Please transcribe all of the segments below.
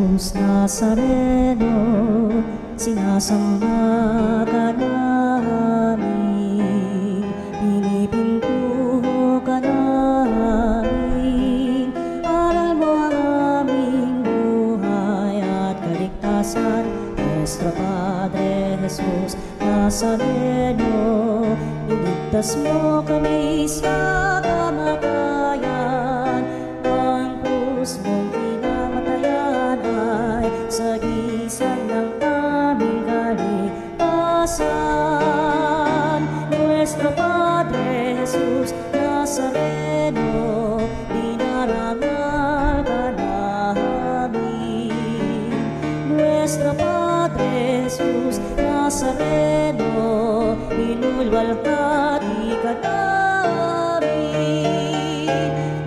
Jesus Nazareno, sinasamba ka namin, pinipinto ka namin. Aral mo ang aming buhay at kaligtasan, Nuestro Padre Jesus Nazareno, iligtas mo kami sa kamatayan. Ang krus mong pinamatayan ay sagisag ng aming kaligtasan. Nuestro Padre Jesus Nazareno, dinarangal ka namin. Nuestro Padre Jesus Nazareno, inulwalhati ka namin.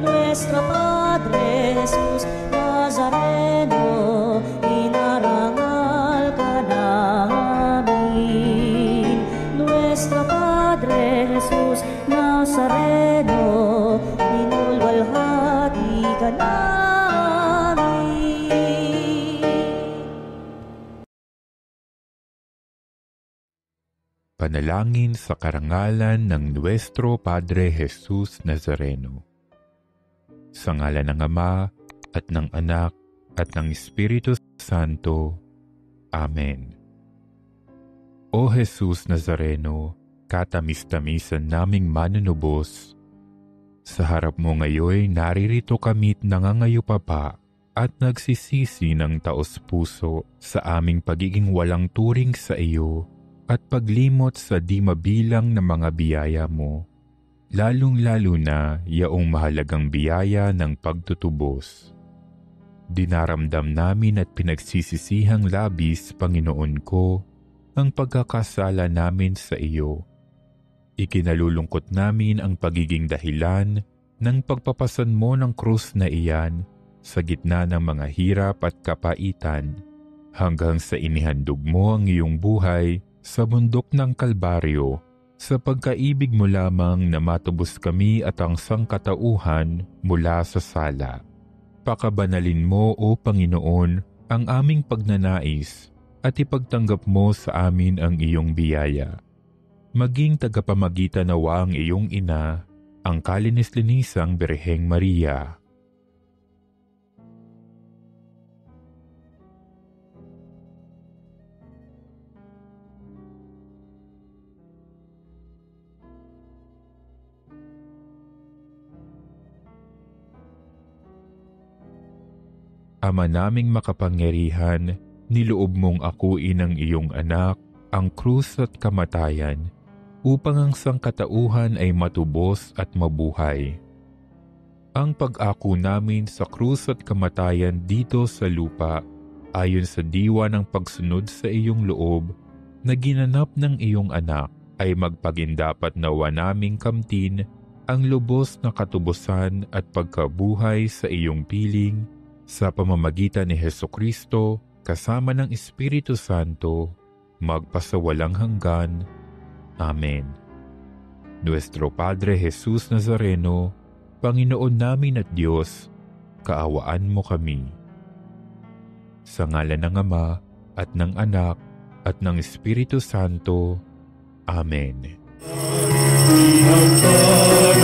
Nuestro Padre Jesus Nazareno, inarangal ka namin. Nuestro Padre Jesus Nazareno, inulwalhati ka namin. Panalangin sa karangalan ng Nuestro Padre Jesus Nazareno. Sa ngalan ng Ama at ng Anak at ng Espiritu Santo. Amen. O Jesus Nazareno, katamis-tamisan naming manunubos, sa harap mo ngayon naririto kami't nangangayupapa at nagsisisi ng taos-puso sa aming pagiging walang turing sa iyo at paglimot sa di mabilang na mga biyaya mo, lalong-lalo na yaong mahalagang biyaya ng pagtutubos. Dinaramdam namin at pinagsisisihang labis, Panginoon ko, ang pagkakasala namin sa iyo. Ikinalulungkot namin ang pagiging dahilan ng pagpapasan mo ng krus na iyan sa gitna ng mga hirap at kapaitan, hanggang sa inihandog mo ang iyong buhay sa bundok ng Kalbaryo, sa pagkaibig mo lamang na matubos kami at ang sangkatauhan mula sa sala. Pakabanalin mo, O Panginoon, ang aming pagnanais at ipagtanggap mo sa amin ang iyong biyaya. Maging tagapamagitan nawa ang iyong ina, ang kalinis-linisang Birheng Maria. Ama naming makapangyarihan, niloob mong akuin ang iyong anak, ang krus at kamatayan, upang ang sangkatauhan ay matubos at mabuhay. Ang pag-ako namin sa krus at kamatayan dito sa lupa, ayon sa diwa ng pagsunod sa iyong loob, na ginanap ng iyong anak, ay magpagindapat nawa naming kamtin ang lubos na katubusan at pagkabuhay sa iyong piling, sa pamamagitan ni Hesukristo, kasama ng Espiritu Santo, magpasawalang hanggan. Amen. Nuestro Padre Jesus Nazareno, Panginoon namin at Diyos, kaawaan mo kami. Sa ngalan ng Ama at ng Anak at ng Espiritu Santo. Amen. Diyos natin,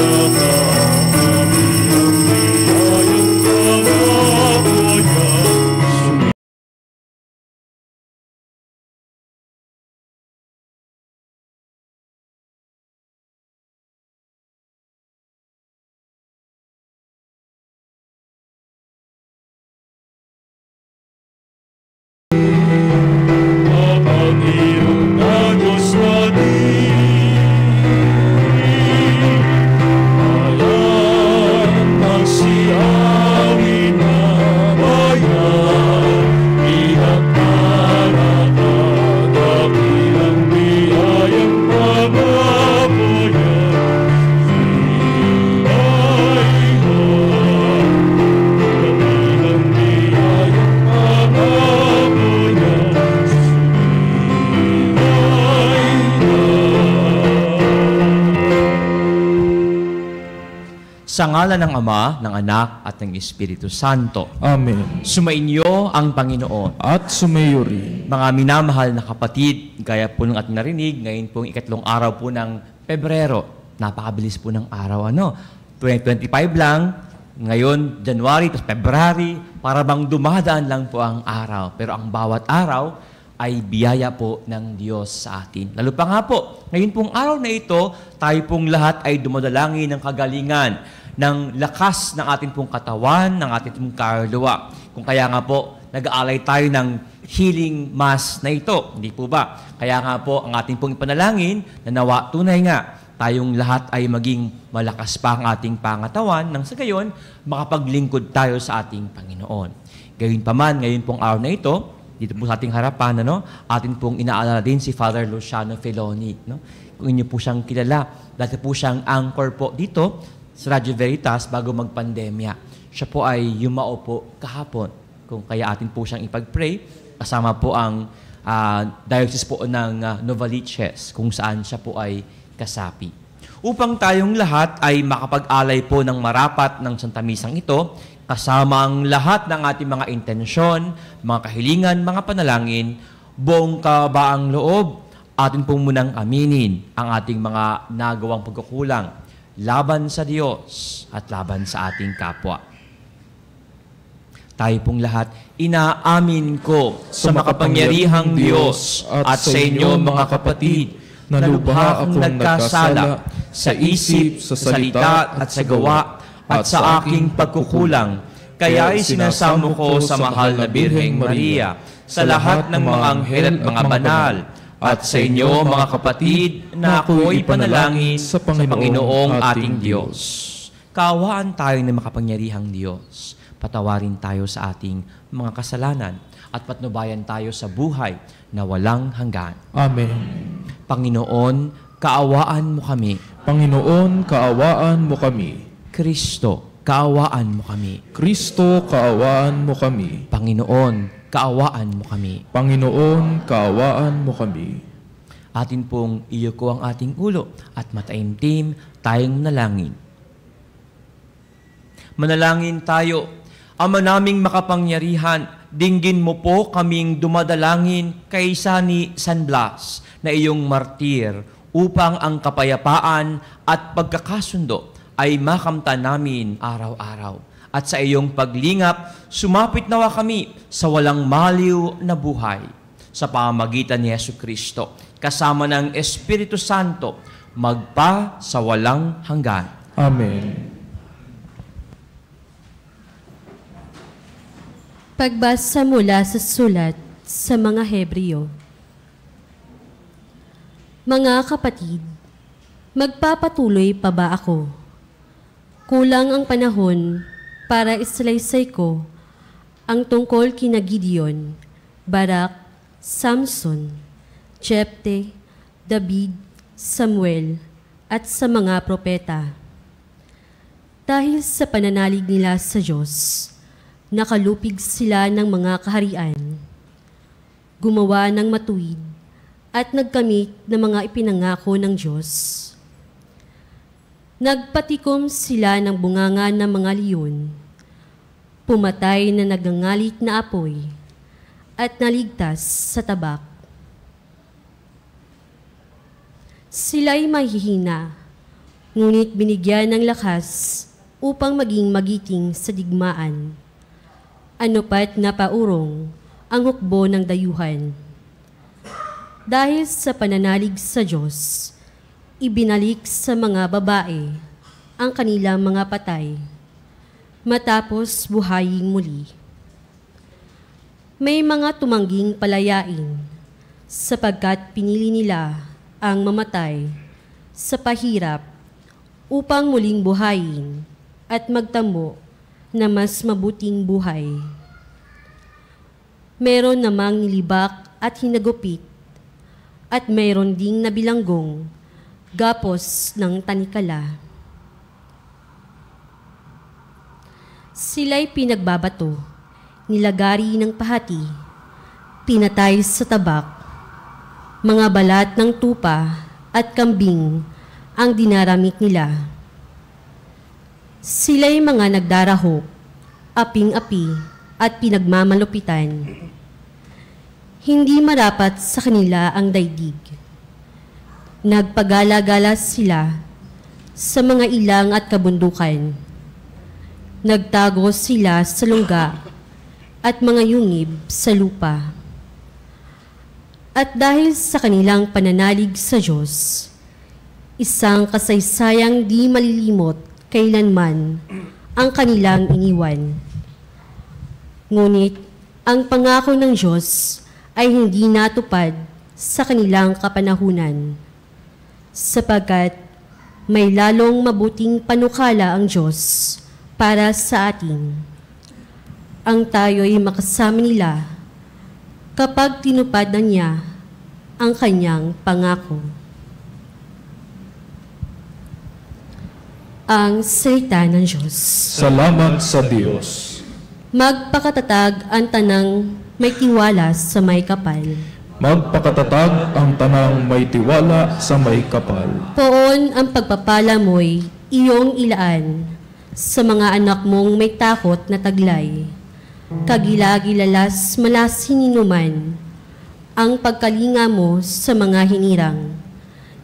Sa ngalan ng Ama, ng Anak, at ng Espiritu Santo. Amen. Sumainyo ang Panginoon. At sumayo rin. Mga minamahal na kapatid, gaya po ng ating narinig, ngayon pong ikatlong araw po ng Pebrero. Napakabilis po ng araw. 2025 lang, ngayon January, tapos February, para bang dumadaan lang po ang araw. Pero ang bawat araw ay biyaya po ng Diyos sa atin. Lalo pa nga po, ngayon pong araw na ito, tayo pong lahat ay dumadalangin ng kagalingan, ng lakas ng ating pong katawan, ng ating pong kaluluwa. Kung kaya nga po, nag-aalay tayo ng healing mass na ito. Hindi po ba? Kaya nga po, ang ating pong ipanalangin, na nawa tunay nga, tayong lahat ay maging malakas pa ang ating pangatawan, nang sa gayon, makapaglingkod tayo sa ating Panginoon. Gayon pa man, ngayon pong araw na ito, dito po sa ating harapan, atin pong inaalala din si Father Luciano Feloni. Kung inyo po siyang kilala, dati po siyang anchor po dito sa Radio Veritas bago magpandemya. Siya po ay yumao po kahapon. Kung kaya atin po siyang ipag-pray, kasama po ang diocese po ng Novaliches, kung saan siya po ay kasapi. Upang tayong lahat ay makapag-alay po ng marapat ng Santa Misang ito, kasama ang lahat ng ating mga intensyon, mga kahilingan, mga panalangin, buong kabaang loob, atin pong munang aminin ang ating mga nagawang pagkukulang laban sa Diyos at laban sa ating kapwa. Tayo pong lahat, inaamin ko sa makapangyarihang Diyos at sa inyo mga kapatid, na lubha akong nagkasala sa isip, sa salita at sa gawa, at sa aking pagkukulang, kaya isinasamo ko sa mahal na Birheng Maria, sa lahat ng mga anghel at mga banal, at sa inyo mga kapatid, na ako ipanalangin sa Panginoong ating Diyos. Kaawaan tayo ng makapangyarihang Diyos. Patawarin tayo sa ating mga kasalanan at patnubayan tayo sa buhay na walang hanggan. Amen. Panginoon, kaawaan mo kami. Panginoon, kaawaan mo kami. Kristo, kaawaan mo kami. Kristo, kaawaan mo kami. Panginoon, kaawaan mo kami. Panginoon, kaawaan mo kami. Atin pong iyo ko ang ating ulo at mataimtim tayong manalangin. Manalangin tayo. Ama naming makapangyarihan, dinggin mo po kaming dumadalangin kay ni San Blas na iyong martir upang ang kapayapaan at pagkakasundo ay makamtan namin araw-araw. At sa iyong paglingap, sumapit nawa kami sa walang maliw na buhay. Sa pamamagitan ni Jesucristo, kasama ng Espiritu Santo, magpa sa walang hanggan. Amen. Pagbasa mula sa sulat sa mga Hebreo. Mga kapatid, magpapatuloy pa ba ako? Kulang ang panahon para isalaysay ko ang tungkol kina Gideon, Barak, Samson, Jepte, David, Samuel, at sa mga propeta. Dahil sa pananalig nila sa Diyos, nakalupig sila ng mga kaharian, gumawa ng matuwid, at nagkamit ng mga ipinangako ng Diyos. Nagpatikom sila ng bunganga ng mga leon, pumatay na nagangalit na apoy, at naligtas sa tabak. Sila'y mahihina, ngunit binigyan ng lakas upang maging magiting sa digmaan. Ano pat napaurong ang hukbo ng dayuhan. Dahil sa pananalig sa Diyos, ibinalik sa mga babae ang kanilang mga patay, matapos buhayin muli. May mga tumangging palayain, sapagkat pinili nila ang mamatay sa pahirap upang muling buhayin at magtamo na mas mabuting buhay. Meron namang nilibak at hinagupit, at meron ding nabilanggong gapos ng tanikala. Sila'y pinagbabato, nilagari ng pahati, pinatay sa tabak, mga balat ng tupa at kambing ang dinaramik nila. Sila'y mga nagdarahop, aping-api at pinagmamalupitan. Hindi marapat sa kanila ang daigdig. Nagpagala-gala sila sa mga ilang at kabundukan. Nagtago sila sa lungga at mga yungib sa lupa. At dahil sa kanilang pananalig sa Diyos, isang kasaysayang di malilimot kailanman ang kanilang iniwan. Ngunit ang pangako ng Diyos ay hindi natupad sa kanilang kapanahunan, sapagkat may lalong mabuting panukala ang Diyos para sa atin. Ang tayo'y makasama nila kapag tinupad na niya ang kanyang pangako. Ang salita ng Diyos. Salamat sa Diyos. Magpakatatag ang tanang may tiwala sa may kapal. Magpakatatag ang tanang may tiwala sa may kapal. Poon ang pagpapala mo'y iyong ilaan sa mga anak mong may takot na taglay. Kagilagilalas malas hininuman ang pagkalinga mo sa mga hinirang,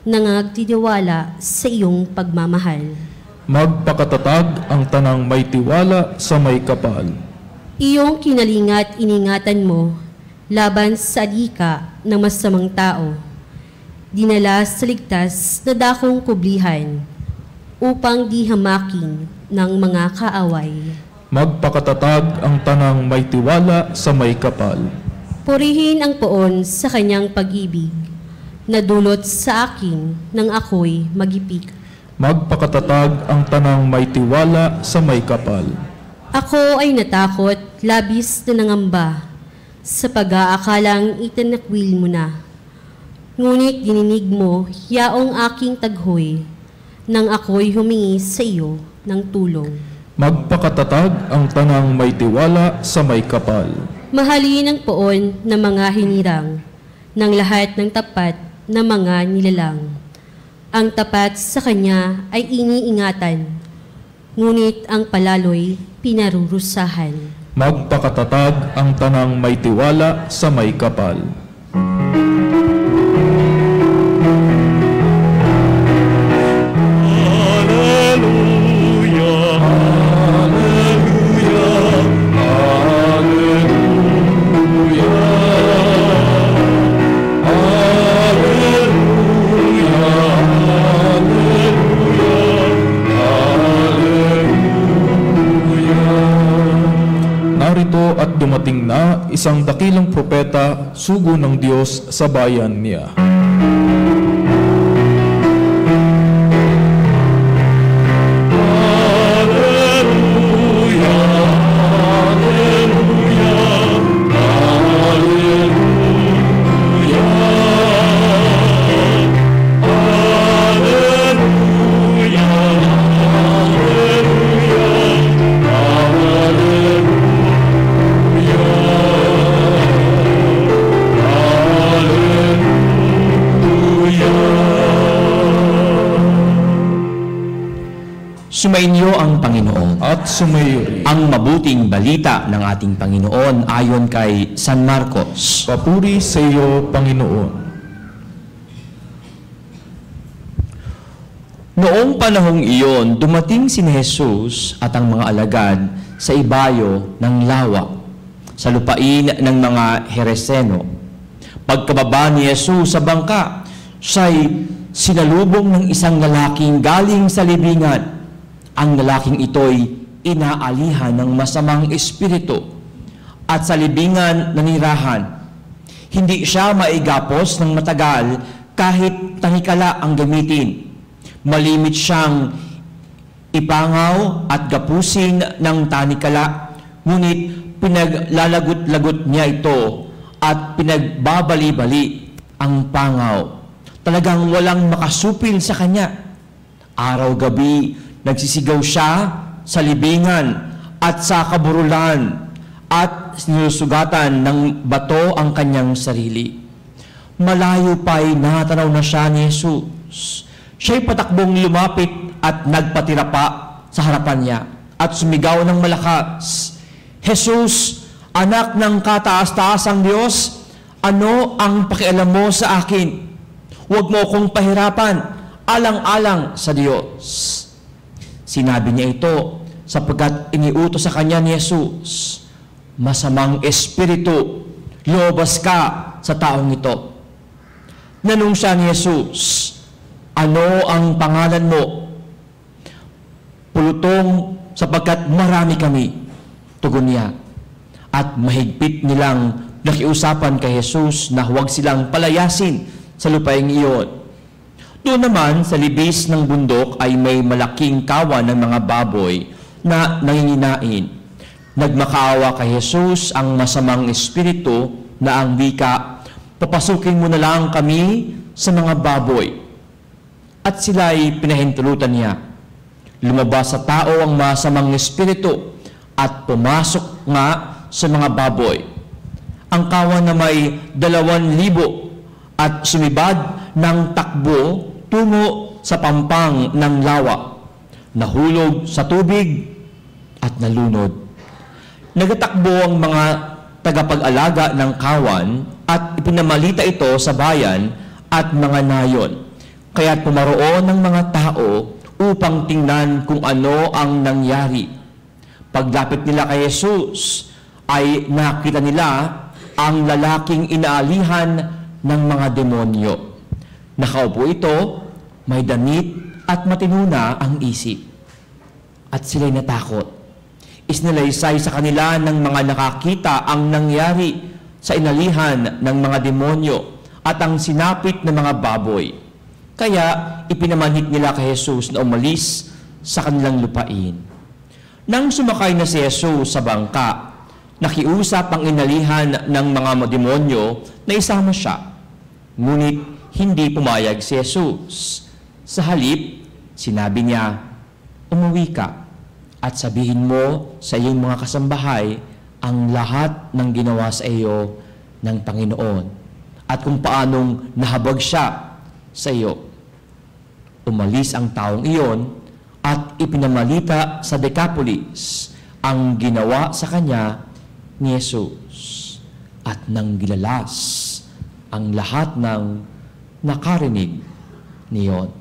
nangagtitiwala sa iyong pagmamahal. Magpakatatag ang tanang may tiwala sa may kapal. Iyong kinalingat iningatan mo laban sa adika ng masamang tao, dinala sa ligtas na dakong kublihan upang di hamakin ng mga kaaway. Magpakatatag ang tanang may tiwala sa may kapal. Purihin ang poon sa kanyang pag-ibig, na dulot sa akin nang ako'y magipik. Magpakatatag ang tanang may tiwala sa may kapal. Ako ay natakot, labis na nangamba, sa pag-aakalang itinakwil mo na. Ngunit dininig mo, yaong aking taghoy, nang ako'y humingi sa iyo ng tulong. Magpakatatag ang tanang may tiwala sa may kapal. Mahalin ang poon ng mga hinirang, ng lahat ng tapat na mga nilalang. Ang tapat sa kanya ay iniingatan, ngunit ang palaloy pinarurusahan. Magpakatatag ang tanang may tiwala sa may kapal. Narito at dumating na isang dakilang propeta, sugo ng Diyos sa bayan niya. Sumainyo ang Panginoon. At sumayo rin. Ang mabuting balita ng ating Panginoon ayon kay San Marcos. Papuri sa iyo, Panginoon. Noong panahong iyon, dumating si Jesus at ang mga alagad sa ibayo ng lawa, sa lupain ng mga Hereseno. Pagkababa ni Jesus sa bangka, siya'y sinalubong ng isang lalaking galing sa libingan. Ang lalaking ito'y inaalihan ng masamang espiritu at sa libingan nanirahan. Hindi siya maigapos ng matagal kahit tanikala ang gamitin. Malimit siyang ipangaw at gapusin ng tanikala, ngunit pinaglalagot-lagot niya ito at pinagbabali-bali ang pangaw. Talagang walang makasupil sa kanya. Araw-gabi, nagsisigaw siya sa libingan at sa kaburulan at sinusugatan ng bato ang kanyang sarili. Malayo pa'y natanaw na siya ni Jesus. Siya'y patakbong lumapit at nagpatira pa sa harapan niya at sumigaw ng malakas, "Jesus, anak ng kataas-taasang Diyos, ano ang pakialam mo sa akin? Huwag mo akong pahirapan, alang-alang sa Diyos." Sinabi niya ito sapagkat iniutos sa kanya ni Jesus, "Masamang espiritu, lumabas ka sa taong ito." Nanong siya ni Jesus, "Ano ang pangalan mo?" "Pulutong, sapagkat marami kami," tugon niya. At mahigpit nilang nakiusapan kay Jesus na huwag silang palayasin sa lupaing iyon. Doon naman sa libis ng bundok ay may malaking kawan ng mga baboy na nanginginain. Nagmakaawa kay Jesus ang masamang espiritu na ang wika, "Papasukin mo na lang kami sa mga baboy." At sila ay pinahintulutan niya. Lumabas sa tao ang masamang espiritu at pumasok nga sa mga baboy. Ang kawan na may 2,000 at sumibad ng takbo tungo sa pampang ng lawa. Nahulog sa tubig at nalunod. Nagatakbo ang mga tagapag-alaga ng kawan at ipinamalita ito sa bayan at mga nayon. Kaya't pumaroon ng mga tao upang tingnan kung ano ang nangyari. Paglapit nila kay Jesus, ay nakita nila ang lalaking inaalihan ng mga demonyo. Nakaupo ito, may damit at matinuna ang isip. At sila'y natakot. Isnalaysay sa kanila ng mga nakakita ang nangyari sa inalihan ng mga demonyo at ang sinapit ng mga baboy. Kaya ipinamanhik nila kay Jesus na umalis sa kanilang lupain. Nang sumakay na si Jesus sa bangka, nakiusap ang inalihan ng mga demonyo na isama siya. Ngunit hindi pumayag si Jesus. Sa halip, sinabi niya, "Umuwi ka at sabihin mo sa iyong mga kasambahay ang lahat ng ginawa sa iyo ng Panginoon at kung paanong nahabag siya sa iyo." Umalis ang taong iyon at ipinamalita sa Decapolis ang ginawa sa kanya ni Jesus. At nang gilalas ang lahat ng nakarinig niyon.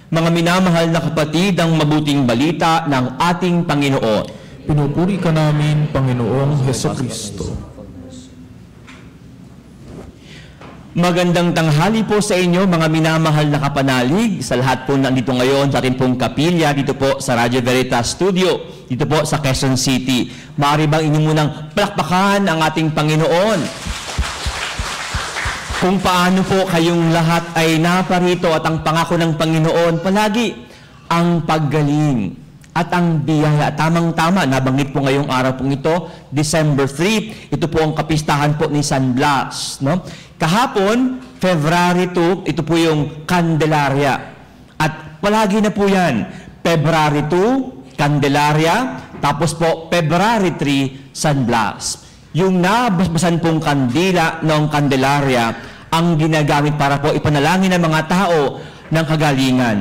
Mga minamahal na kapatid, ang mabuting balita ng ating Panginoon. Pinupuri ka namin, Panginoong Hesukristo. Magandang tanghali po sa inyo, mga minamahal na kapanalig, sa lahat po nandito ngayon sa ating pong kapilya, dito po sa Radio Veritas Studio, dito po sa Quezon City. Maaari bang inyo munang palakpakan ang ating Panginoon? Kung paano po kayong lahat ay naparito at ang pangako ng Panginoon palagi ang paggaling at ang biyaya. Tamang-tama, nabanggit po ngayong araw pong ito, December 3, ito po ang kapistahan po ni San Blas, no? Kahapon, February 2, ito po yung Candelaria. At palagi na po yan, February 2, Candelaria, tapos po February 3, San Blas. Yung nabasbasan pong kandila ng Candelaria, ang ginagamit para po ipanalangin ng mga tao ng kagalingan.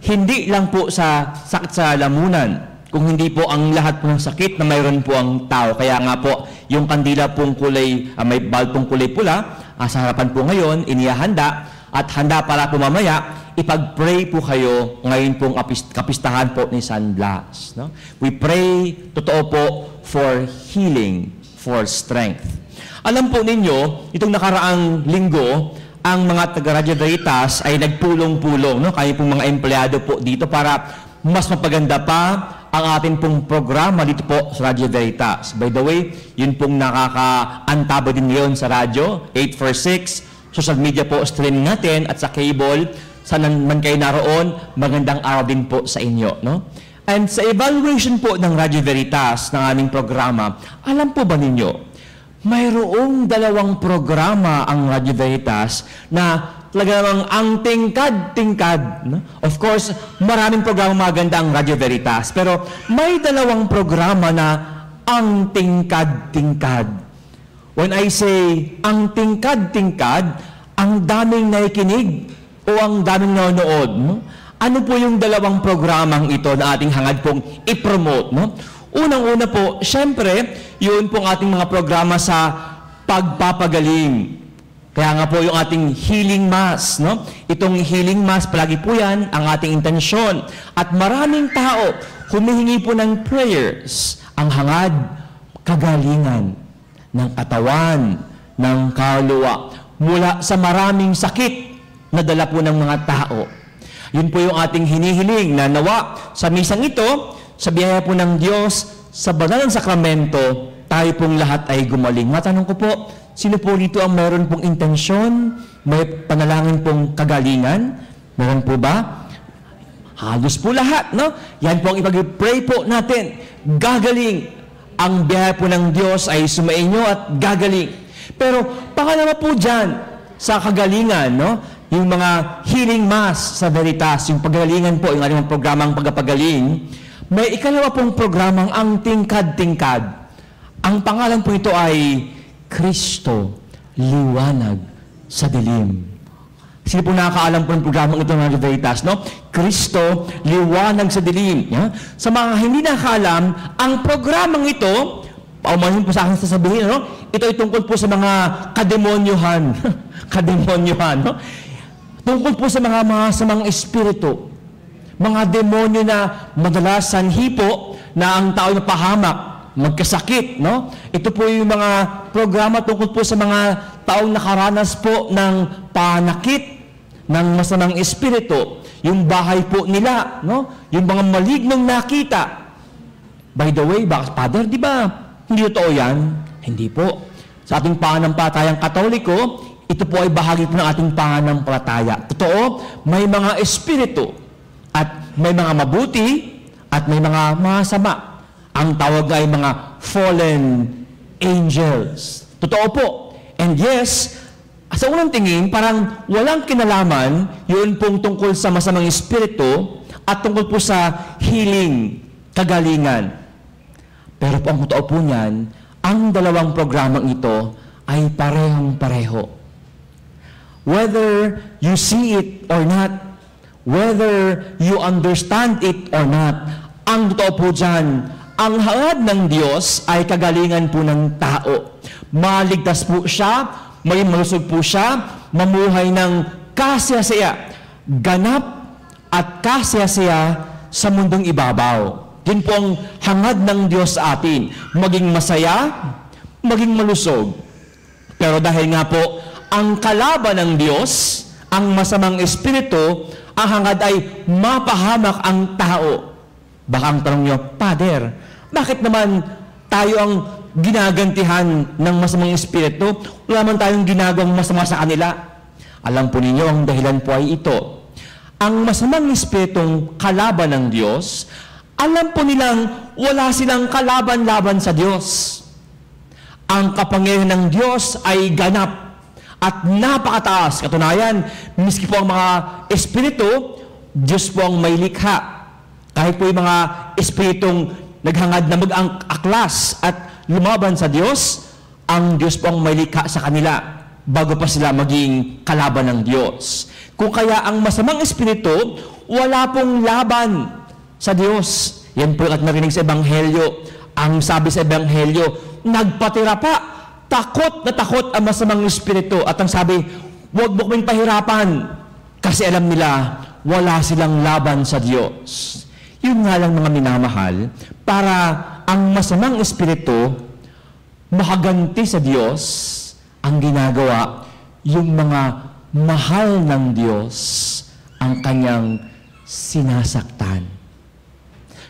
Hindi lang po sa sakit sa lamunan, kung hindi po ang lahat po ng sakit na mayroon po ang tao. Kaya nga po, yung kandila pong kulay, may bulb pong kulay pula, sa harapan po ngayon, inihahanda, at handa para po mamaya, ipag-pray po kayo ngayon pong kapistahan po ni San Blas. No? We pray, totoo po, for healing, for strength. Alam po ninyo, itong nakaraang linggo, ang mga taga-Radio Veritas ay nagpulong-pulong, no? Kayo pong mga empleyado po dito para mas mapaganda pa ang ating pong programa dito po sa Radio Veritas. By the way, yun pong nakakaantabo din ngayon sa radyo, 846, social media po streaming natin at sa cable, saan man kayo naroon, magandang araw din po sa inyo. No? And sa evaluation po ng Radio Veritas ng aming programa, alam po ba ninyo, mayroong 2 programa ang Radio Veritas na talaga namang ang tingkad-tingkad. No? Of course, maraming programa maganda ang Radio Veritas, pero may 2 programa na ang tingkad-tingkad. When I say ang tingkad-tingkad, ang daming nakikinig o ang daming nanonood. No? Ano po yung dalawang programang ito na ating hangad pong i-promote, no? Unang-una po, syempre, yun pong ating mga programa sa pagpapagaling. Kaya nga po yung ating healing mass, no? Itong healing mass, palagi po yan ang ating intensyon. At maraming tao humihingi po ng prayers. Ang hangad, kagalingan ng katawan, ng kaluluwa, mula sa maraming sakit na dala po ng mga tao. Yun po yung ating hinihiling na nawa sa misang ito, sa biyaya po ng Diyos, sa banal ng sakramento, tayo pong lahat ay gumaling. Matanong ko po, sino po rito ang mayroon pong intensyon, may panalangin pong kagalingan? Meron po ba? Halos po lahat, no? Yan po ang ipag-pray po natin. Gagaling. Ang biyaya po ng Diyos ay sumainyo at gagaling. Pero pangalawa po dyan, sa kagalingan, no? Yung mga healing mass sa Veritas, yung paggalingan po, yung ating programang pagpapagaling, may ikalawa pong programang ang tingkad-tingkad. Ang pangalan po ito ay Kristo, Liwanag sa Dilim. Sino po nakakaalam po ng programang ito ng Veritas, no? Kristo, Liwanag sa Dilim. Yeah? Sa mga hindi nakakaalam, ang programang ito, paumanhin po sa akin sasabihin, no? Ito ay tungkol po sa mga kademonyohan. Kademonyohan, no? Tungkol po sa mga masamang espiritu. Mga demonyo na madalas sanhi po na ang tao napahamak, magkasakit, no? Ito po yung mga programa tungkol po sa mga taong nakaranas po ng panakit ng masamang espiritu. Yung bahay po nila, no? Yung mga malignong nakita. By the way, Father, di ba? Hindi totoo yan? Hindi po. Sa ating pananampalatayang Katoliko, ito po ay bahagi po ng ating pananampalataya. Totoo, may mga espiritu at may mga mabuti at may mga masama. Ang tawag ay mga fallen angels. Totoo po. And yes, sa unang tingin, parang walang kinalaman yun pong tungkol sa masamang espiritu at tungkol po sa healing, kagalingan. Pero po ang totoo po niyan, ang dalawang programang ito ay parehong-pareho. Whether you see it or not, whether you understand it or not, ang totoo po dyan, ang hangad ng Diyos ay kagalingan po ng tao. Maligtas po siya, may malusog po siya, mamuhay ng kasaya-saya, ganap at kasaya-saya sa mundong ibabaw. Yun po ang hangad ng Diyos sa atin, maging masaya, maging malusog. Pero dahil nga po, ang kalaban ng Diyos, ang masamang espiritu, ang hangad ay mapahamak ang tao. Baka ang tanong nyo, Father, bakit naman tayo ang ginagantihan ng masamang espiritu? Wala man tayong ginagawang masama sa kanila. Alam po ninyo, ang dahilan po ay ito. Ang masamang espiritong kalaban ng Diyos, alam po nilang wala silang kalaban-laban sa Diyos. Ang kapangyarihan ng Diyos ay ganap at napakataas. Katunayan, miski po ang mga espiritu, Diyos po ang may likha. Kahit po yung mga espiritong naghangad na mag-aklas at lumaban sa Diyos, ang Diyos po ang may likha sa kanila bago pa sila maging kalaban ng Diyos. Kung kaya ang masamang espiritu, wala pong laban sa Diyos. Yan po at narinig sa Ebanghelyo. Ang sabi sa Ebanghelyo, nagpatira pa, takot na takot ang masamang espiritu. At ang sabi, huwag mo kaming pahirapan. Kasi alam nila, wala silang laban sa Diyos. Yun nga lang mga minamahal, para ang masamang espiritu makaganti sa Diyos, ang ginagawa, yung mga mahal ng Diyos, ang kanyang sinasaktan.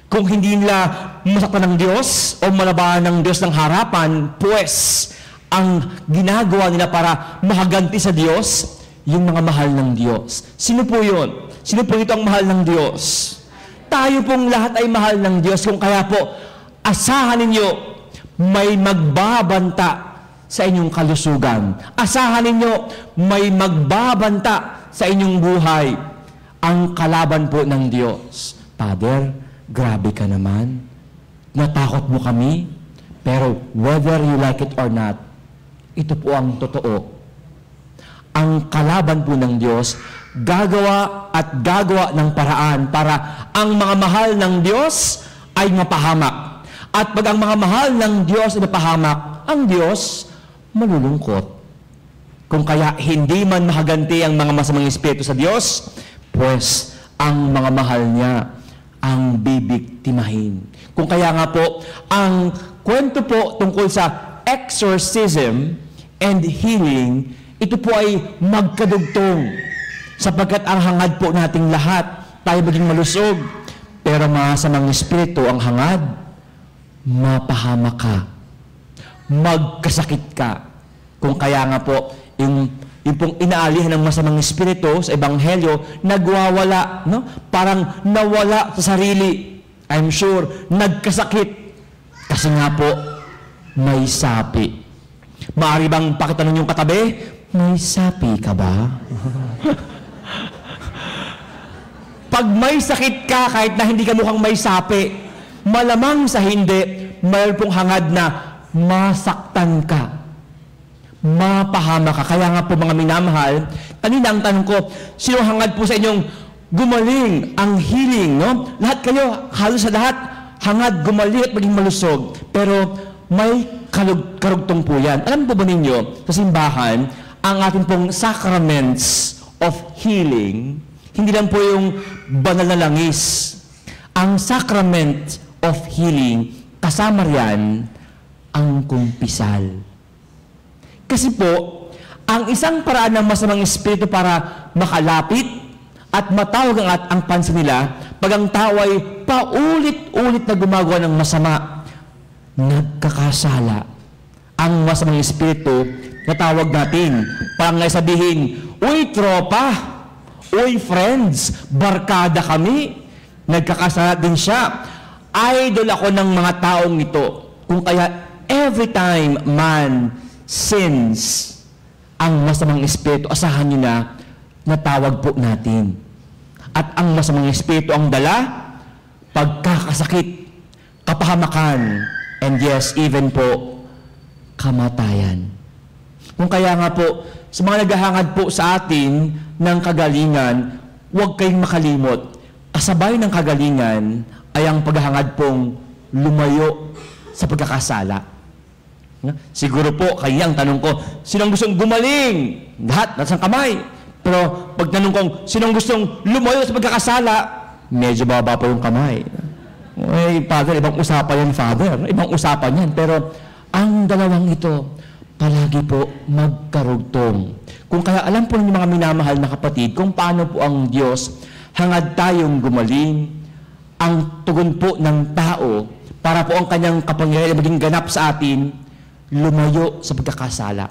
Kung hindi nila masaktan ng Diyos o malabanan ng Diyos ng harapan, pues, ang ginagawa nila para makaganti sa Diyos, yung mga mahal ng Diyos. Sino po yun? Sino po ito ang mahal ng Diyos? Tayo pong lahat ay mahal ng Diyos. Kung kaya po, asahan ninyo, may magbabanta sa inyong kalusugan. Asahan ninyo, may magbabanta sa inyong buhay. Ang kalaban po ng Diyos. Father, grabe ka naman. Natakot mo kami. Pero whether you like it or not, ito po ang totoo. ang kalaban po ng Diyos, gagawa at gagawa ng paraan para ang mga mahal ng Diyos ay mapahamak. At pag ang mga mahal ng Diyos ay mapahamak, ang Diyos malulungkot. Kung kaya hindi man mahaganti ang mga masamang espiritu sa Diyos, pues ang mga mahal niya ang bibiktimahin. Kung kaya nga po, ang kwento po tungkol sa exorcism and healing, ito po ay magkadugtong. Sapagkat ang hangad po nating lahat, tayo maging malusog. Pero masamang espiritu ang hangad, mapahamak ka. Magkasakit ka. Kung kaya nga po, yung pong inaalihan ng masamang espiritu sa Ebanghelyo, nagwawala, no? Parang nawala sa sarili. I'm sure, nagkasakit. Kasi nga po, may sapi. Maaari bang pakitanong yung katabi, may sapi ka ba? Pag may sakit ka, kahit na hindi ka mukhang may sapi, malamang sa hindi, mayroon pong hangad na masaktan ka. Mapahama ka. Kaya nga po mga minamahal, kanina ang tanong ko, sino hangad po sa inyong gumaling, ang healing, no? Lahat kayo, halos sa lahat, hangad gumaling at maging malusog. Pero may karugtong po yan. Alam po ba ninyo, sa simbahan, ang ating pong sacraments of healing, hindi lang po yung banal na langis. Ang sacrament of healing, kasama riyan ang kumpisal. Kasi po, ang isang paraan ng masamang espiritu para makalapit at matawag ang pansin nila, pag ang tao ay paulit-ulit na gumagawa ng masama, nagkakasala. Ang masamang espiritu, natawag natin, parang nga sabihin, uy, tropa! Uy, friends, barkada kami. Nagkakasala din siya. Idol ako ng mga taong ito. Kung kaya, every time man sins, ang masamang espiritu, asahan nyo na, natawag po natin. At ang masamang espiritu ang dala, pagkakasakit, kapahamakan, and yes, even po, kamatayan. Kung kaya nga po, sa mga naghahangad po sa atin ng kagalingan, huwag kayong makalimot. Kasabay ng kagalingan ay ang paghahangad pong lumayo sa pagkakasala. Siguro po, kaya ang tanong ko, sinong gustong gumaling? Lahat, nasa kamay. Pero pag tanong kong, sinong gustong lumayo sa pagkakasala? Medyo baba po yung kamay. Eh, Father, ibang usapan yan, Father. Ibang usapan yan. Pero ang dalawang ito, palagi po magkarugtong. Kung kaya alam po ninyo mga minamahal na kapatid, kung paano po ang Diyos hangad tayong gumaling, ang tugon po ng tao para po ang kanyang kapangyarihan maging ganap sa atin, lumayo sa pagkakasala.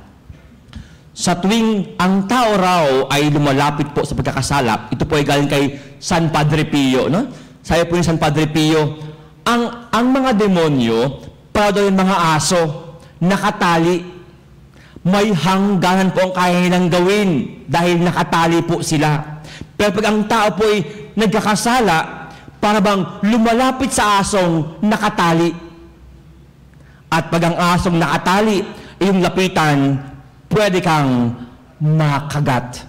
Sa tuwing ang tao raw ay lumalapit po sa pagkakasala, ito po ay galing kay San Padre Pio, no? Sabi po yung San Padre Pio, ang mga demonyo, para daw yung mga aso, nakatali. May hangganan po ang kaya nilang gawin dahil nakatali po sila. Pero pag ang tao po ay nagkakasala, para bang lumalapit sa asong nakatali. At pag ang asong nakatali, yung lapitan, pwede kang makagat.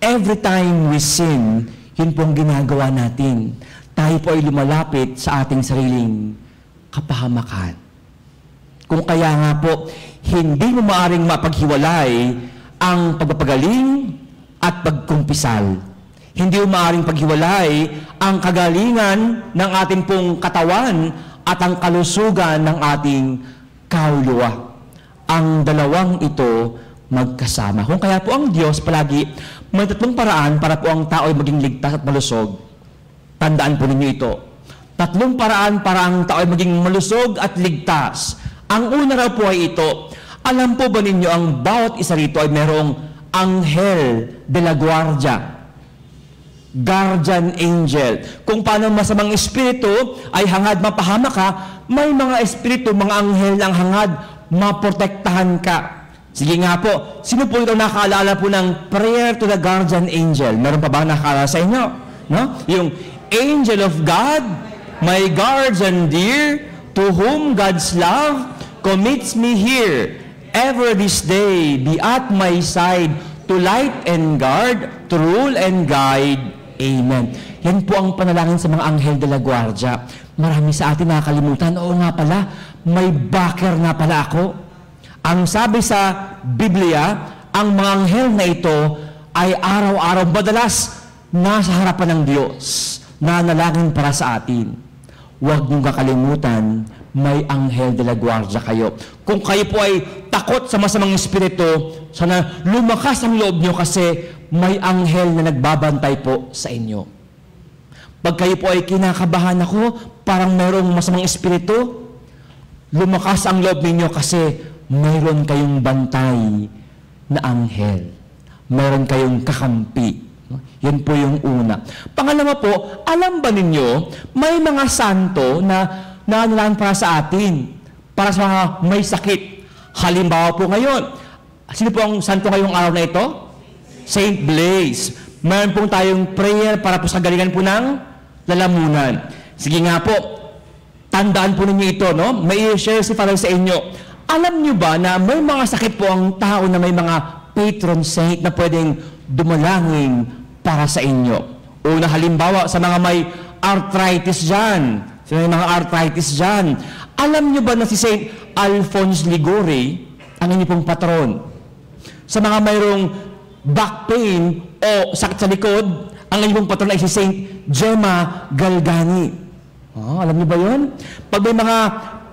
Every time we sin, yun po ang ginagawa natin. Tayo po ay lumalapit sa ating sariling kapahamakan. Kung kaya nga po, hindi mo maaaring mapaghiwalay ang pagpapagaling at pagkumpisal. Hindi mo maaaring paghiwalay ang kagalingan ng ating pong katawan at ang kalusugan ng ating kaluluwa. Ang dalawang ito magkasama. Kung kaya po ang Diyos palagi may tatlong paraan para po ang tao ay maging ligtas at malusog. Tandaan po ninyo ito. Tatlong paraan para ang tao ay maging malusog at ligtas. Ang una raw po ay ito. Alam po ba ninyo ang bawat isa rito ay merong Anghel de la Guardia, guardian angel. Kung paano masamang espiritu ay hangad mapahamak ka, may mga espiritu, mga anghel ang hangad maprotektahan ka. Sige nga po, sino po ito nakaalala po ng prayer to the guardian angel? Meron pa ba nakaalala sa inyo? No? Yung angel of God, my guardian dear, to whom God's love commits me here ever this day be at my side to light and guard, to rule and guide. Amen. Yan po ang panalangin sa mga anghel de la guardia. Marami sa atin nakakalimutan, oo nga pala, may backer nga pala ako. Ang sabi sa Biblia, ang mga anghel na ito ay araw-araw, madalas nasa harapan ng Diyos, nanalangin para sa atin. Huwag niyong kakalimutan, may anghel de la guardia kayo. Kung kayo po ay takot sa masamang espiritu, sana lumakas ang loob niyo kasi may anghel na nagbabantay po sa inyo. Pag kayo po ay kinakabahan ako, parang mayroong masamang espiritu, lumakas ang loob ninyo kasi mayroon kayong bantay na anghel. Mayroon kayong kakampi. Yan po yung una. Pangalawa po, alam ba ninyo, may mga santo na nanalangin para sa atin, para sa mga may sakit. Halimbawa po ngayon, sino po ang santo ngayong araw na ito? Saint Blaise. Mayroon pong tayong prayer para po sa galingan po ng lalamunan. Sige nga po, tandaan po ninyo ito, no? May i-share si Father sa inyo. Alam nyo ba na may mga sakit po ang tao na may mga patron saint na pwedeng dumalangin para sa inyo? Una halimbawa, sa mga may arthritis dyan. Sa mga arthritis dyan. Alam nyo ba na si Saint Alphonse Liguori, ang inyong pong patron? Sa mga mayroong back pain o sakit sa likod, ang inyong patron ay si Saint Gemma Galgani. Alam niyo ba yun? Pag may mga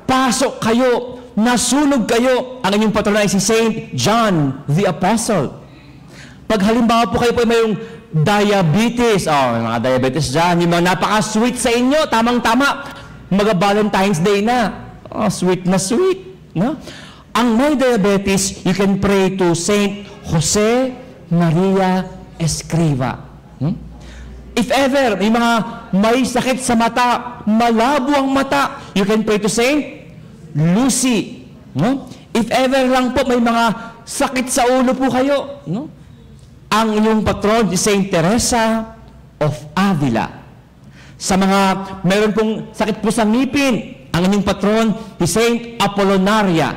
pasok kayo, nasunog kayo, ang inyong patron ay si Saint John the Apostle. Pag halimbawa po kayo po ay mayroong diabetes, mga diabetes dyan, yung mga napaka-sweet sa inyo, tamang-tama, mag-Valentine's Day na. Sweet na sweet. No? Ang may diabetes, you can pray to Saint Jose Maria Escriva. If ever, may mga may sakit sa mata, malabo ang mata, you can pray to Saint Lucy. No? If ever lang po, may mga sakit sa ulo po kayo, no? Ang inyong patron, si Saint Teresa of Avila. Sa mga mayroon pong sakit po sa ngipin, ang inyong patron, si Saint Apollonaria.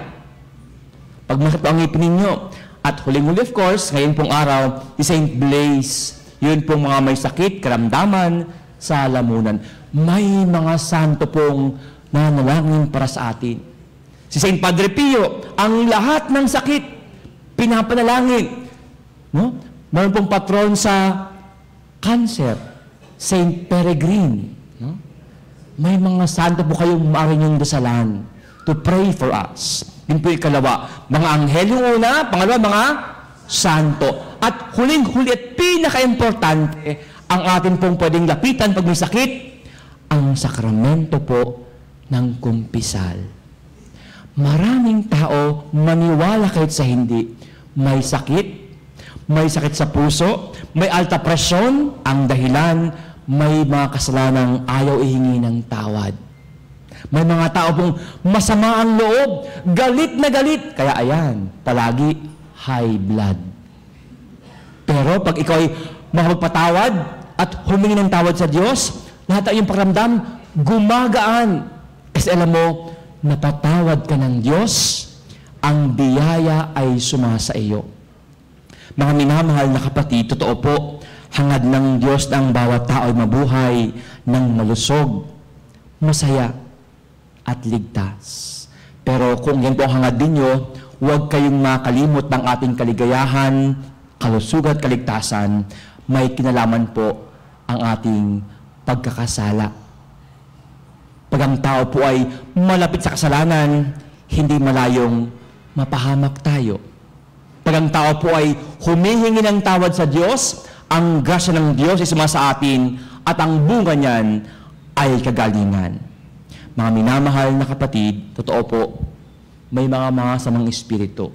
Pag masakit po ang ngipin ninyo. At huling-huli, of course, ngayon pong araw, si Saint Blaise. Yun pong mga may sakit, karamdaman sa lamunan. May mga santo pong nanalangin para sa atin. Si Saint Padre Pio, ang lahat ng sakit, pinapanalangin. No? Mayroon pong patron sa cancer, Saint Peregrine. No? May mga santo po kayong maaari niyong dasalan to pray for us. Yun po ikalawa. Mga anghel yung una, pangalawa, mga santo. At huling-huli at pinaka-importante, ang atin pong pwedeng lapitan pag may sakit, ang sakramento po ng kumpisal. Maraming tao, maniwala kahit sa hindi, may sakit sa puso, may alta presyon, ang dahilan, may mga kasalanang ayaw ihingi ng tawad. May mga tao pong masama ang loob, galit na galit, kaya ayan, palagi high blood. Pero pag ikaw ay makapagpatawad at humingi ng tawad sa Diyos, lahat ay yung pakiramdam, gumagaan. Kasi alam mo, napatawad ka ng Diyos, ang biyaya ay sumasa iyo. Mga minamahal na kapatid, totoo po, hangad ng Diyos na ang bawat tao ay mabuhay ng malusog, masaya, at ligtas. Pero kung yan po ang hangad ninyo, huwag kayong makalimot ng ating kaligayahan, kalusugan at kaligtasan, may kinalaman po ang ating pagkakasala. Pag ang tao po ay malapit sa kasalanan, hindi malayong mapahamak tayo. Pag ang tao po ay humihingi ng tawad sa Diyos, ang grasya ng Diyos ay sumasa atin at ang bunga niyan ay kagalingan. Mga minamahal na kapatid, totoo po, may mga masamang espiritu.